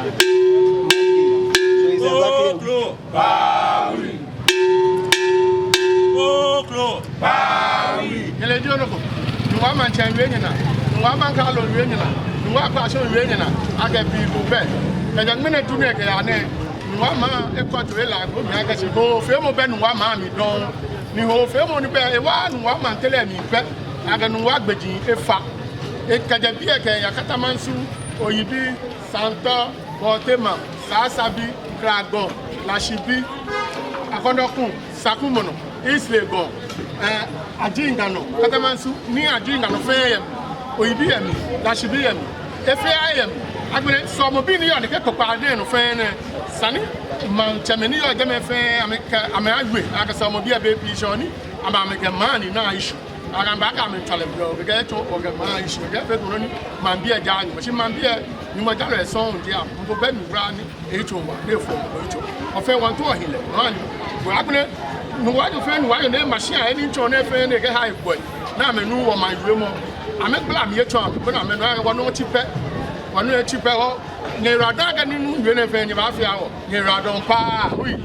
Ele dio no ko. Nwa man chan we nyina. Nwa man ka lo we nyina. Nwa pa so we nyina. Aga bi bu be. E jang mena tu ne ke ya ne. Nwa ma e kwa to ela ko mi aga se ko fe mo be nwa ma mi don. Ni ho fe mo ni be e wa nwa man tele mi pe. Aga nwa gbeji e fa. E kaja bi e ke ya katamansu oyibi santa botema sasabi kragon lashibi akondokun sakumono islegon ajingano katamansu ni ajingano feyem oyibi yemi lashibi yemi efe ayem agbere so mo bi ni yo ni ke kopa de no fe ne sani man chameni yo je me fe ameka amagwe aka so mo bi e be pishoni ama ameka mani na issue agamba aka me tale bro be get to ogama issue get fe ko ni man bi e ja ni mo si man bi e ni mo ja le so nje a mo be mi bra ni e to wa le fo mo to o fe wan to ohile man bo agbere no wa jo fe ni wa yo ne machine a ni ncho na fe ne ke high boy na me nu wo man yue mo ame bla me ye to am na me no wa no chipe wa no chipe ho ne rada ga ni nu yue ne fe ni ba fi awo ne radon pa hui